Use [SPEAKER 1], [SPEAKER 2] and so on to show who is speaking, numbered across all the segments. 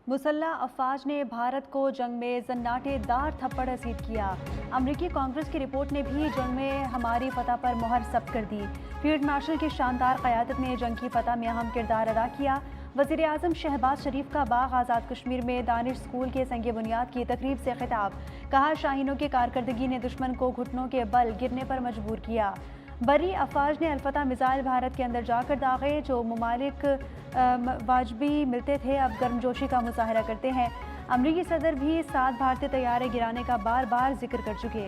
[SPEAKER 1] मुसल्ह अफवाज ने भारत को जंग में जन्नाटेदार थप्पड़ रसीद किया। अमरीकी कांग्रेस की रिपोर्ट ने भी जंग में हमारी फतह पर मोहर जब्त कर दी। फील्ड मार्शल की शानदार क़यादत ने जंग की फतह में अहम किरदार अदा किया। वज़ीर आज़म शहबाज शरीफ का बाग आज़ाद कश्मीर में दानिश स्कूल के संग बुनियाद की तकरीब से खिताब। कहा, शाहीनों की कारकर्दगी ने दुश्मन को घुटनों के बल गिरने पर मजबूर किया। बरी अफवाज ने अलफता मिसाइल भारत के अंदर जाकर दागे। जो ममालिक वाजबी मिलते थे अब गर्मजोशी का मुजाहरा करते हैं। अमरीकी सदर भी 7 भारतीय तैयारे गिराने का बार बार जिक्र कर चुके।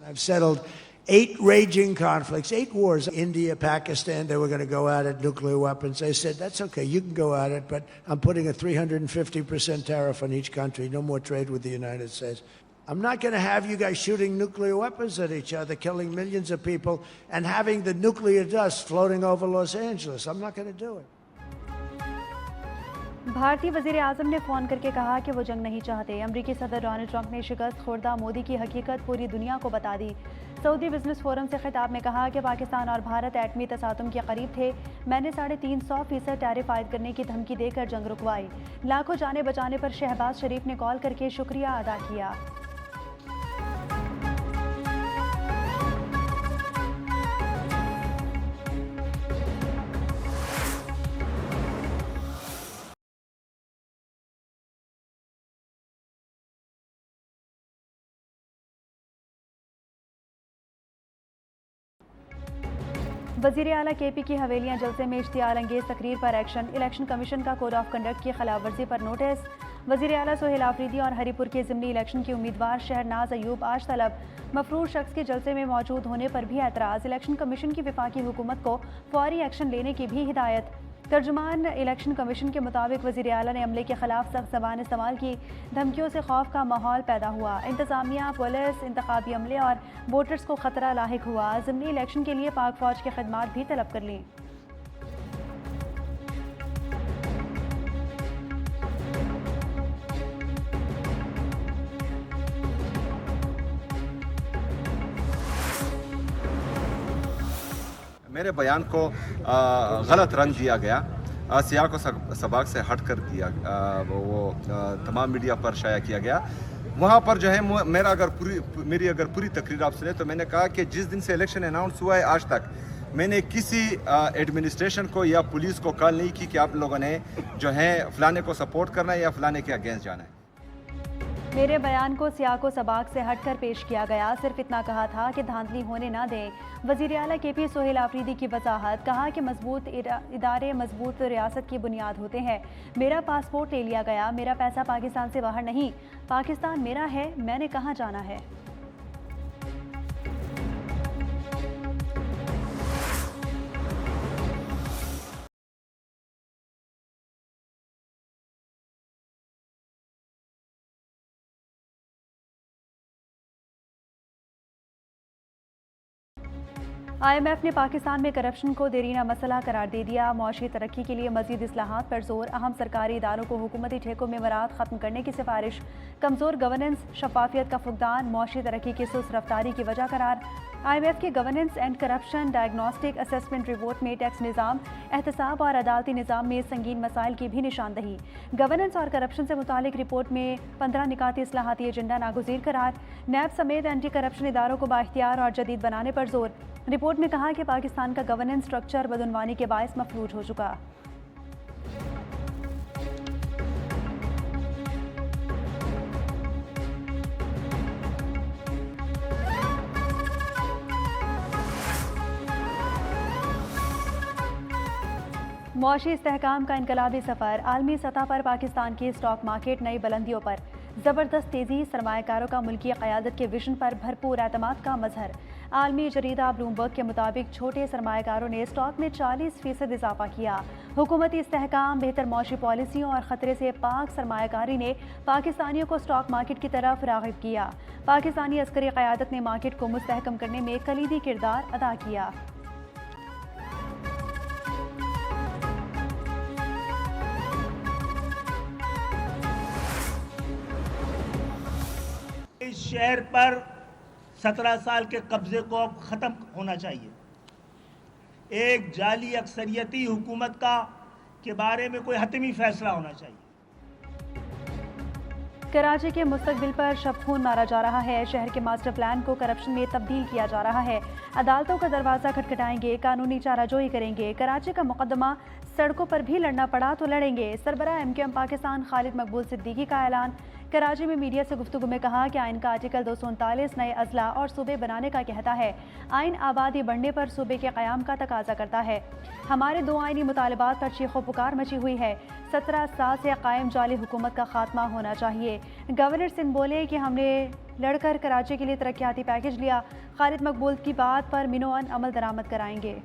[SPEAKER 2] I've settled 8 raging conflicts, 8 wars. India, Pakistan, they were going to go at it, nuclear weapons. I said, that's okay, you can go at it, but I'm putting a 350% tariff on each country. No more trade with the United States. I'm not going to have you guys shooting nuclear weapons at each other, killing millions of people, and having the nuclear dust floating over Los Angeles. I'm not going to do it.
[SPEAKER 1] भारतीय वज़ीर आज़म ने phone करके कहा कि वो जंग नहीं चाहते। अमरीकी सदर डोनाल्ड ट्रंप ने शिकस्त खुर्दा मोदी की हकीकत पूरी दुनिया को बता दी। सऊदी बिजनेस फोरम से खिताब में कहा कि पाकिस्तान और भारत एटमी तसातुम के करीब थे। मैंने 350% टैरिफ आयद करने की धमकी देकर जंग रुकवाई। लाखों जाने बचाने पर शहबाज शरीफ ने कॉल करके शुक्रिया अदा किया। वज़ीर आला KP की हवेलियां जलसे में इश्तियाल अंगेज तकरीर पर एक्शन। इलेक्शन कमीशन का कोड ऑफ कंडक्ट की खिलाफ वर्जी पर नोटिस। वज़ीर आला सोहेल आफरीदी और हरीपुर के ज़िमनी इलेक्शन की उम्मीदवार शहरनाज अयूब आज तलब। मफरूर शख्स के जलसे में मौजूद होने पर भी एतराज़। इलेक्शन कमीशन की वफाकी हुकूमत को फौरी एक्शन लेने की भी हिदायत। तर्जुमान इलेक्शन कमीशन के मुताबिक वज़ीर आला ने अमले के खिलाफ सख्त ज़बान इस्तेमाल की। धमकियों से खौफ का माहौल पैदा हुआ। इंतज़ामिया, पुलिस, इंतखाबी अमले और वोटर्स को ख़तरा लाहिक हुआ। ज़िमनी इलेक्शन के लिए पाक फ़ौज की खिदमात भी तलब कर लीं।
[SPEAKER 3] मेरे बयान को गलत रंग दिया गया, सियाक व सबाक से हट कर दिया, वो तमाम मीडिया पर शाया किया गया। वहाँ पर जो है मेरी अगर पूरी तकरीर आप सुने तो मैंने कहा कि जिस दिन से इलेक्शन अनाउंस हुआ है आज तक मैंने किसी एडमिनिस्ट्रेशन को या पुलिस को कॉल नहीं की कि आप लोगों ने जो है फलाने को सपोर्ट करना है या फलाने के अगेंस्ट जाना है।
[SPEAKER 1] मेरे बयान को सियाको सबाक से हटकर पेश किया गया। सिर्फ इतना कहा था कि धांधली होने ना दें। वज़ीर आला KP सोहेल आफरीदी की वजाहत। कहा कि मजबूत इदारे मजबूत रियासत की बुनियाद होते हैं। मेरा पासपोर्ट ले लिया गया। मेरा पैसा पाकिस्तान से बाहर नहीं, पाकिस्तान मेरा है। मैंने कहाँ जाना है। IMF ने पाकिस्तान में करप्शन को देरीना मसला करार दे दिया। मुआशी तरक्की के लिए मजीद इस्लाहात पर जोर। अहम सरकारी इदारों को हुकूमती ठेकों में मराद ख़त्म करने की सिफारिश। कमज़ोर गवर्नेंस, शफाफियत का फुकदान मुआशी तरक्की की सुस्त रफ्तारी की वजह करार। IMF के governance and corruption diagnostic assessment report में टैक्स निज़ाम, एहतसाब और अदालती निज़ाम में संगीन मसाइल की भी निशानदही। गवर्नेंस और करप्शन से मुतालिक रिपोर्ट में 15 निकाती इस्लाहाती एजेंडा नागुज़ीर करार। नैब समेत एंटी करप्शन इदारों को बाइख्तियार और जदीद बनाने पर जोर। रिपोर्ट में कहा कि पाकिस्तान का गवर्नेंस स्ट्रक्चर बदउनवानी के बायस मफलूज हो चुका। मुआशी इस्तेहकाम का इनकलाबी सफ़र। आलमी सतह पर पाकिस्तान की स्टॉक मार्केट नई बुलंदियों पर। ज़बरदस्त तेज़ी, सरमायाकारों का मुल्की क़यादत के विजन पर भरपूर एतमाद का मजहर। आलमी जरीदा ब्लूमबर्ग के मुताबिक छोटे सरमायाकारों ने स्टॉक में 40% इजाफा किया। हुकूमती इस्तेहकाम, बेहतर मौशी पॉलिसियों और ख़तरे से पाक सरमायाकारी ने पाकिस्तानियों को स्टॉक मार्केट की तरफ राग़िब किया। पाकिस्तानी अस्करी क़यादत ने मार्केट को मुस्तहकम करने में कलीदी किरदार अदा किया।
[SPEAKER 4] इस शहर पर 17 साल के कब्जे को अब खत्म होना चाहिए। एक जाली अक्सरियती हुकूमत का के बारे में कोई हतमी फैसला होना चाहिए।
[SPEAKER 1] कराची के मुस्तकबिल पर शबखून मारा जा रहा है। शहर के मास्टर प्लान को करप्शन में तब्दील किया जा रहा है। अदालतों का दरवाज़ा खटखटाएंगे, कानूनी चाराजोई करेंगे। कराची का मुकदमा सड़कों पर भी लड़ना पड़ा तो लड़ेंगे। सरबराह MQM पाकिस्तान खालिद मकबूल सिद्दीकी का ऐलान। कराची में मीडिया से गुफ्तगू में कहा कि आइन का आर्टिकल 239 नए अजला और सूबे बनाने का कहता है। आइन आबादी बढ़ने पर सूबे के क़याम का तकाजा करता है। हमारे दो आइनी मुतालबात पर चीखो पुकार मची हुई है। 17 साल से कायम जाली हुकूमत का खात्मा होना चाहिए। गवर्नर सिंध बोले कि हमने लड़कर कराची के लिए तरक्याती पैकेज लिया। खालिद मकबूल की बात पर मिनोअन अमल दरामद कराएंगे।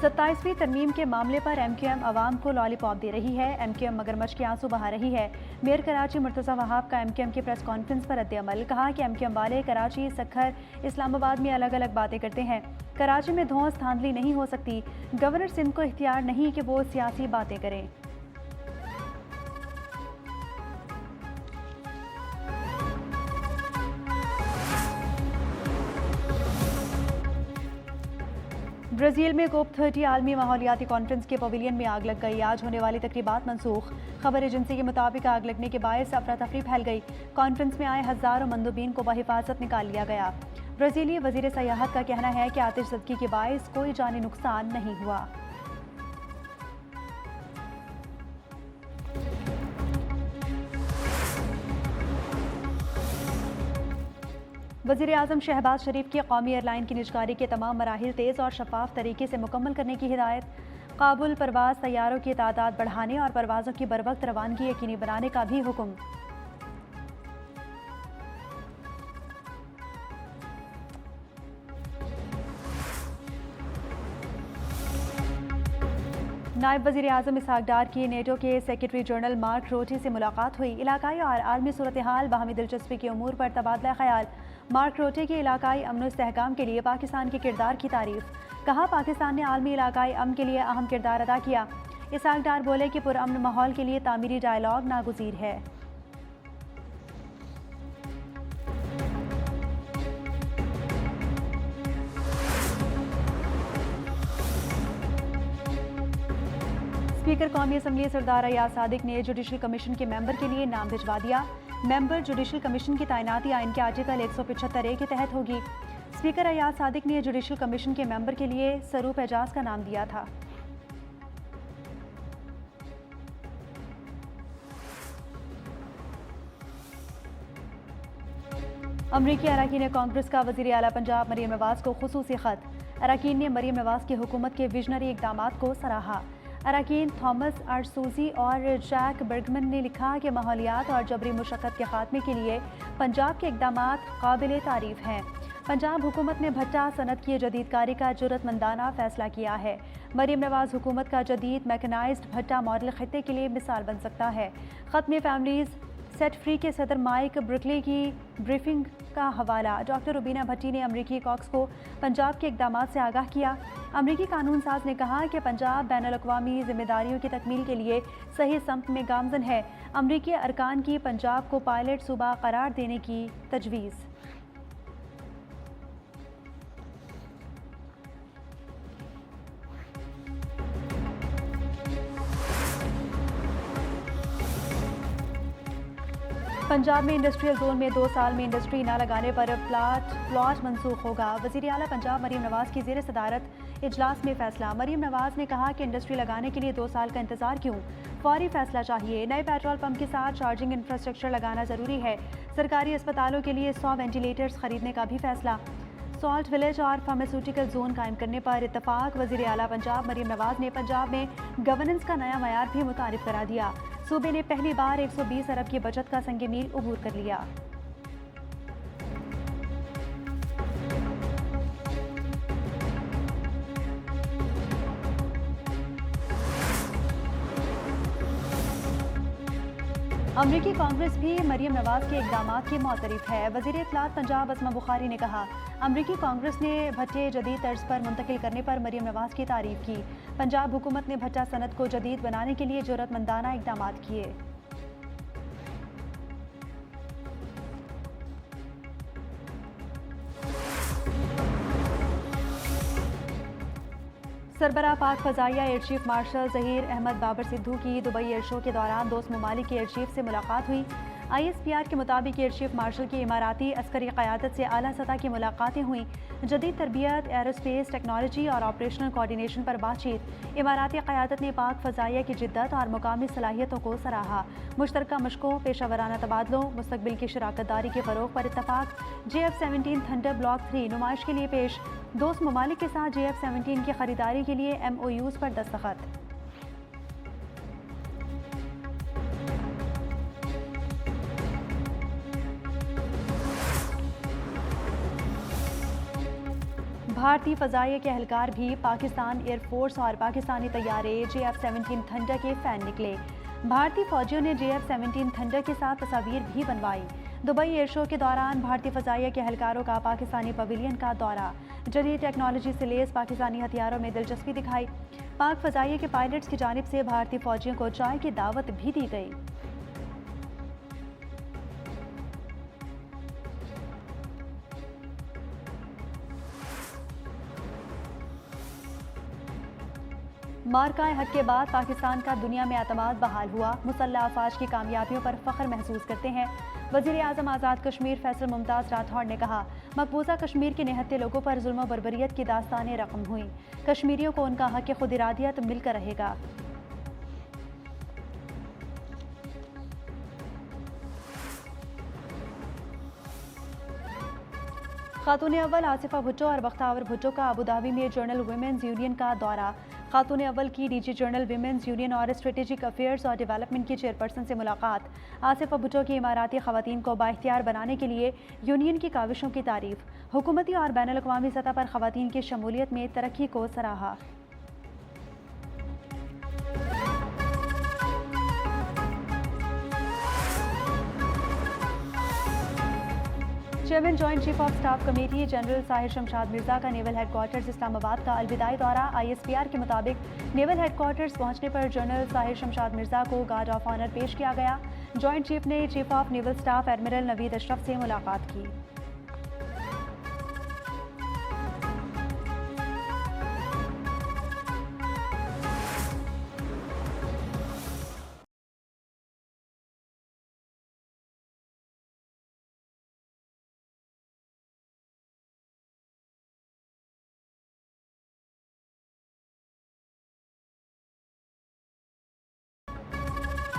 [SPEAKER 1] सत्ताईसवीं तरमीम के मामले पर MQM अवाम को लॉलीपॉप दे रही है। MQM मगरमच्छ के आंसू बहा रही है। मेयर कराची मुर्तज़ा वहाब का MQM की प्रेस कॉन्फ्रेंस पर रद्द-ए-अमल। कहा कि MQM वाले कराची, सखर, इस्लामाबाद में अलग अलग बातें करते हैं। कराची में धौंस धांधली नहीं हो सकती। गवर्नर सिंध को इख्तियार नहीं कि वो सियासी बातें करें। ब्राज़ील में COP30 आलमी माहौलियाती कॉन्फ्रेंस के पवेलियन में आग लग गई। आज होने वाली तकरीबात मनसूख। खबर एजेंसी के मुताबिक आग लगने के बायस अफरा तफरी फैल गई। कॉन्फ्रेंस में आए हज़ारों मंदूबीन को बहिफाजत निकाल लिया गया। ब्राज़ीली वज़ीर सयाहत का कहना है कि आतिशज़दगी के बायस कोई जानी नुकसान नहीं हुआ। वज़ीर आज़म शहबाज शरीफ की कौमी एयरलाइन की निजकारी के तमाम मराहिल तेज़ और शफाफ तरीके से मुकम्मल करने की हिदायत। काबुल परवाज़ तैयारों की तादाद बढ़ाने और परवाज़ों की बरवक्त रवानगी यकीनी बनाने का भी हुक्म। नायब वज़ीर आज़म इसहाक डार की नेटो के सेक्रेटरी जनरल मार्क रोटी से मुलाकात हुई। इलाकाई और आलमी सूरत हाल, बाहमी दिलचस्पी के उमूर पर तबादला ख्याल। मार्क रोटे की इलाकाई अमन इस्तेहकाम के लिए पाकिस्तान के किरदार की तारीफ। कहा पाकिस्तान ने आलमी इलाकाई अमन के लिए अहम किरदार अदा किया। इसहाक डार बोले कि पुरअमन माहौल के लिए तामीरी डायलॉग नागुज़ीर है। स्पीकर कौमी असम्बली सरदार अयाज सादिक ने जुडिशल कमीशन के मेंबर के लिए नाम भिजवा दिया। मेंबर जुडिशल कमीशन की तैनाती आइन के आर्टिकल 175A के तहत होगी। स्पीकर अयाज सादिक ने जुडिशल कमीशन के मेंबर के लिए सरूप एजाज का नाम दिया था। अमरीकी अरकान कांग्रेस का वज़ीर आला पंजाब मरीम नवाज को खुसूसी ख़त। अरकान ने मरीम नवाज की हुकूमत के विजनरी इक़दामात को सराहा। अरकान थॉमस आर्सूजी और जैक बर्गमन ने लिखा कि माहौलियात और जबरी मुशक्क़त के खात्मे के लिए पंजाब के इक़दामात काबिल तारीफ़ हैं। पंजाब हुकूमत ने भट्टा सनत की जदीदकारी का जुर्रतमंदाना फ़ैसला किया है। मरीम नवाज हुकूमत का जदीद मैकेनाइज्ड भट्टा मॉडल खित्ते के लिए मिसाल बन सकता है। ख़त्म फैमिलीज़ सेट फ्री के सदर माइक ब्रुकले की ब्रीफिंग का हवाला। डॉक्टर रुबीना भट्टी ने अमरीकी कॉक्स को पंजाब के इक़दामात से आगाह किया। अमरीकी कानून साज ने कहा कि पंजाब बैनुल-अक़वामी ज़िम्मेदारियों की तकमील के लिए सही समत में गामज़न है। अमरीकी अरकान की पंजाब को पायलट सूबा करार देने की तजवीज़। पंजाब में इंडस्ट्रियल जोन में 2 साल में इंडस्ट्री न लगाने पर प्लॉट मनसूख होगा। वज़ीर आला पंजाब मरीम नवाज की ज़ेर सदारत इजलास में फैसला। मरीम नवाज ने कहा कि इंडस्ट्री लगाने के लिए 2 साल का इंतजार क्यों, फौरी फैसला चाहिए। नए पेट्रोल पंप के साथ चार्जिंग इंफ्रास्ट्रक्चर लगाना ज़रूरी है। सरकारी अस्पतालों के लिए 100 वेंटिलेटर्स खरीदने का भी फैसला। सॉल्ट विलेज और फार्मास्यूटिकल जोन कायम करने पर इत्तफाक। वज़ीर आला पंजाब मरीम नवाज ने पंजाब में गवर्नेंस का नया मयार भी मुतारिफ करा दिया। सूबे ने पहली बार 120 अरब की बचत का संगे मील अबूर कर लिया। अमरीकी कांग्रेस भी मरीम नवाज के इक़दामात की मौतरफ है। वज़ीर इत्तलात पंजाब असमा बुखारी ने कहा अमरीकी कांग्रेस ने भट्टे जदीद तर्ज पर मुंतकिल करने पर मरीम नवाज की तारीफ की। पंजाब हुकूमत ने भट्टा सनत को जदीद बनाने के लिए जरूरतमंदाना इकदाम किए। सरबराह पाक फ़ज़ाइया air chief marshal Zaheer Ahmed Babar Sidhu की दुबई एयर शो के दौरान दोस्त ममालिक के एयर चीफ से मुलाकात हुई। ISPR के मुताबिक एयर चीफ मार्शल की इमाराती अस्करी क़यादत से आला सतह की मुलाकातें हुई। जदीद तरबियत, एरोस्पेस टेक्नोलॉजी और ऑपरेशनल कोऑर्डिनेशन पर बातचीत। इमाराती क़यादत ने पाक फ़ज़ाइया की जिद्दत और मुकामी सलाहियतों को सराहा। मुश्तरका मशकों, पेशा वराना तबादलों, मुस्तकबिल की शराकत दारी के फ़रोग़ पर इत्तफ़ाक़। JF-17 थंडर ब्लॉक 3 नुमाइश के लिए पेश। दोस्त ममालिक के साथ JF-17 की खरीदारी के लिए MOUs पर दस्तखत। भारतीय फ़ज़ाइया के एहलकार भी पाकिस्तान एयरफोर्स और पाकिस्तानी तैयारे JF-17 थंडर के फ़ैन निकले। भारतीय फ़ौजियों ने JF-17 थंडर के साथ तस्वीर भी बनवाई। दुबई एयर शो के दौरान भारतीय फ़ज़ाइया के एहलकारों का पाकिस्तानी पवेलियन का दौरा। जदीद टेक्नोलॉजी से लेस पाकिस्तानी हथियारों में दिलचस्पी दिखाई। पाक फ़ज़ाइया के पायलट्स की जानिब से भारतीय फ़ौजियों को चाय की दावत भी दी गई। मार्काए हक के बाद पाकिस्तान का दुनिया में एतमाद बहाल हुआ। मुसल्लह अफवाज की कामयाबियों पर फ़ख्र महसूस करते हैं। वज़ीर आज़म आज़ाद कश्मीर फैसल मुमताज़ राठौड़ ने कहा, मकबूजा कश्मीर के निहत्ते लोगों पर जुल्म बर्बरियत की दास्तानें रकम हुई। कश्मीरियों को उनका हक खुद इरादियत मिलकर रहेगा। खातून अव्वल आसिफा भुट्टो और बख्तावर भुट्टो का अबू धाबी में जर्नल वुमेन्स यूनियन का दौरा। खातून अव्वल की डीजी जर्नल विमेंस यूनियन और स्ट्रेटेजिक अफेयर्स और डेवलपमेंट की चेयरपर्सन से मुलाकात। आसिफा भुट्टो की इमाराती ख़वातीन को बाइख्तियार बनाने के लिए यूनियन की काविशों की तारीफ। हुकूमती और बैनुल अक़वामी सतह पर ख़वातीन की शमूलियत में तरक्की को सराहा। Chairman joint chief of staff committee general Sahir Shamshad Mirza का नेवल हेडक्वार्टर्स इस्लामाबाद का अलविदाई दौरा। ISPR के मुताबिक नेवल हेडक्वार्टर्स पहुंचने पर जनरल साहिर शमशाद मिर्जा को गार्ड ऑफ ऑनर पेश किया गया। जॉइंट चीफ ने chief of naval staff admiral Naveed Ashraf से मुलाकात की।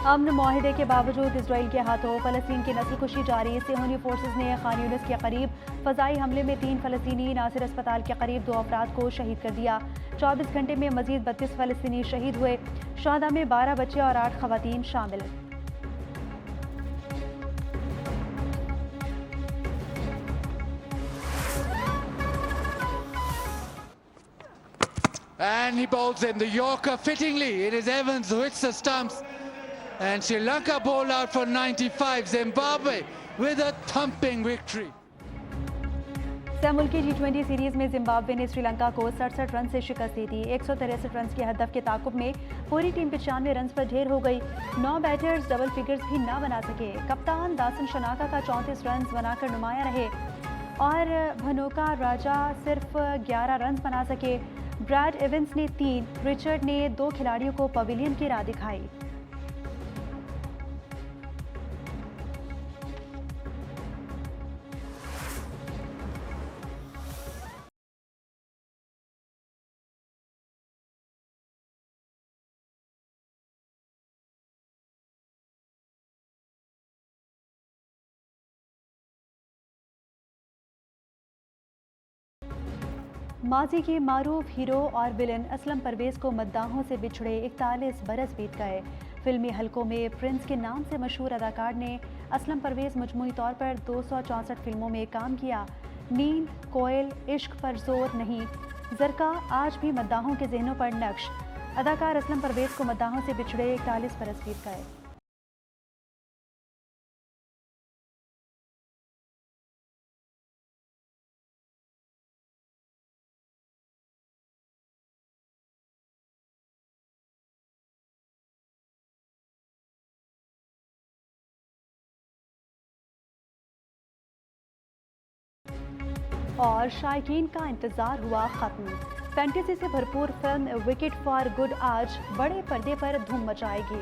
[SPEAKER 1] अमन मुआहिदे के बावजूद इसराइल के हाथों फ़लस्तीन की नस्लकुशी जारी। सेहूनी फोर्सेज ने खान यूनिस के करीब फ़ज़ाई हमले में 3 फ़लस्तीनी, नासिर अस्पताल के करीब 2 अफराद को शहीद कर दिया। 24 घंटे में मजीद 32 फ़लस्तीनी शहीद हुए। शहादा में 12 बच्चे और 8 ख़वातीन शामिल।
[SPEAKER 5] And he bowls in the Yorker fittingly. It is Evans who hits the stumps. And Sri Lanka bowled out for 95. Zimbabwe with a thumping victory.
[SPEAKER 1] मुल्की G20 सीरीज में जिम्बाब्वे ने श्रीलंका को 67 रन से शिकस्त दे दी। 163 रन के हदफ के ताकुब में पूरी टीम 95 रन पर ढेर हो गई। 9 बैटर्स डबल फिगर्स भी ना बना सके। कप्तान दासन शनाका का 34 रन बनाकर नुमाया रहे और भनोका राजा सिर्फ 11 रन बना सके। ब्रैड एवंस ने 3, रिचर्ड ने 2 खिलाड़ियों को पवेलियन की राह दिखाई। माजी के मारूफ हीरो और विलन असलम परवेज़ को मद्दाहों से बिछड़े 41 बरस बीत गए। फिल्मी हलकों में प्रिंस के नाम से मशहूर अदाकार ने असलम परवेज़ मजमूई तौर पर 264 फिल्मों में काम किया। नींद, कोयल, इश्क पर जोर नहीं, जरका आज भी मद्दाहों के जहनों पर नक्श। अदाकार असलम परवेज़ को मद्दाहों से बिछड़े 41 बरस बीत गए। और शायकीन का इंतज़ार हुआ ख़त्म। फैंटेसी से भरपूर फिल्म विकेट फॉर गुड आज बड़े पर्दे पर धूम मचाएगी।